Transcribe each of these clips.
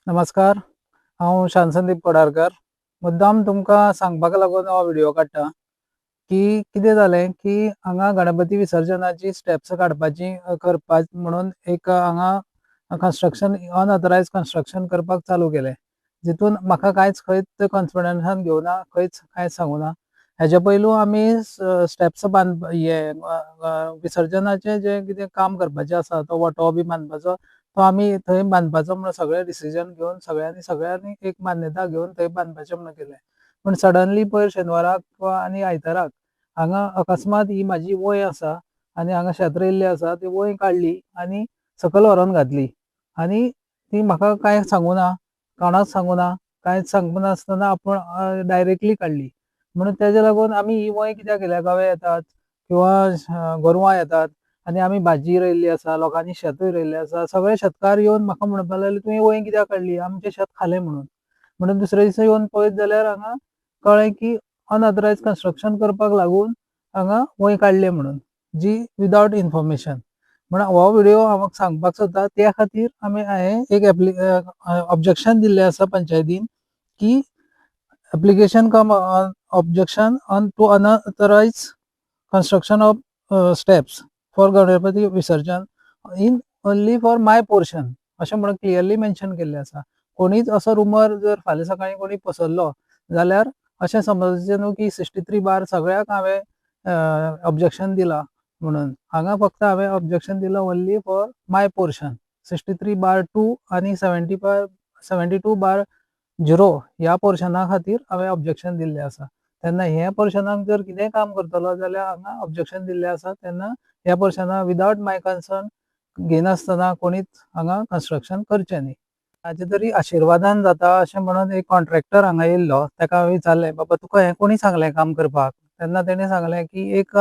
नमस्कार. हांव शांत पडारकर. मुद्दाम तुमकां सांगपाक लागून हो व्हिडिओ काडटा, की कितें जालें, की हांगा गणपती विसर्जनाची स्टेप्स काडपाची करपाक म्हणून एक हांगा कन्स्ट्रक्शन अनऑथरायज्ड कन्स्ट्रक्शन करपाक चालू केलें. जितून म्हाका कांयच खंयच कॉन्फिडन्सान घेवना, खंयच कांयच सांगुना. हेच्या पयलू आमी स्टेप्स विसर्जनाचें जें कितें काम करपाचें आसा, तो वटो बी बांदपाचो, तो आमी थंय बांदपाचो म्हणून सगळे डिसिजन घेवन सगळ्यांनी एक मान्यता घेवन थंय बांदपाचें म्हणून केलें. पूण सडनली पयर शेनवाराक आनी आयताराक हांगा अकस्मात ही म्हाजी वंय आसा आनी हांगा शेत रोयल्लें आसा, ती वंय काडली आनी सकयल व्हरोन घातली आनी ती म्हाका कांय सांगुना, कोणाक सांगुना, कांयच सांगनासतना आपूण डायरेक्टली काडली. म्हणून तेज्या लागून आमी ही वंय कित्याक केल्या, गवे येतात किंवा गोरवां येतात आनी आमी भाजी रोयल्ली आसा, लोकांनी शेतूय रोयल्लें आसा. सगळे शेतकार येवन म्हाका म्हणपाक लागले, "तुवें वंय कित्याक काडली? आमचें शेत खालें" म्हणून. म्हणून दुसऱ्या दिसा येवन पळयत जाल्यार हांगा कळ्ळें, की अनऑथरायज्ड कन्स्ट्रक्शन करपाक लागून हांगा वंय काडलें म्हणून, जी विदावट इन्फॉर्मेशन. म्हण हो व्हिडिओ हांव सांगपाक सोदता, त्या खातीर हांवें एक ऑब्जेक्शन दिल्लें आसा पंचायतीन, की application cum objection on to unauthorised construction of steps for Ganpati visarjan in only for my portion अशें म्हणून क्लियरली मेन्शन केल्लें आसा. कोणीच असो रुमर जर फाल्यां सकाळीं कोणी पसरलो जाल्यार अशें समजचें न्हू, की 63 सगळ्याक हांवें ऑब्जेक्शन दिलां म्हणून. हांगा फक्त हांवें ऑब्जेक्शन दिलां ओन्ली फॉर माय पोर्शन. 63/2 आनी 72/0 ह्या पोर्शना खातीर हांवें ऑब्जेक्शन दिल्लें आसा. तेन्ना हे पोर्शनाक जर कितेंय काम करतलो जाल्यार हांगा ऑब्जेक्शन दिल्लें आसा. तेन्ना ह्या पोर्शनाक विदावट माय कन्सर्न घेनासतना कोणीच हांगा कन्स्ट्रक्शन करचें न्ही. हाचे तरी आशिर्वादान जाता अशें म्हणून एक कॉन्ट्रॅक्टर हांगा येयल्लो. ताका हांवें विचारलें, "बाबा तुका हें कोणी सांगलें काम करपाक?" तेन्ना तेणें सांगलें, की एक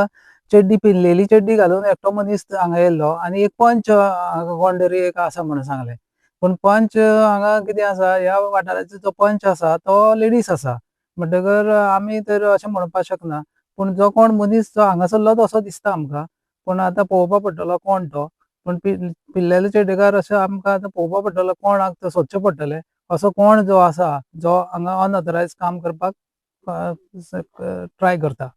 चड्डी पिंजलेली चड्डी घालून एकटो मनीस हांगा येयल्लो आनी एक पंच हांगा कोण एक आसा म्हणून सांगलें. पूण पंच हांगा कितें आसा, ह्या वाठाराचो जो पंच आसा तो लेडीज आसा. म्हणटकर आमी तर अशें म्हणपाक शकना. पूण जो कोण मनीस जो हांगासरलो असो दिसता आमकां. पूण आतां पळोवपा पडटलो कोण तो. पूण पिंजलेले चड्डेकार अशें आमकां आतां पळोवपा पडटलो, कोणाक तो सोदचें पडटलें. असो कोण जो आसा, जो हांगा अनऑथरायज्ड काम करपाक ट्राय करता.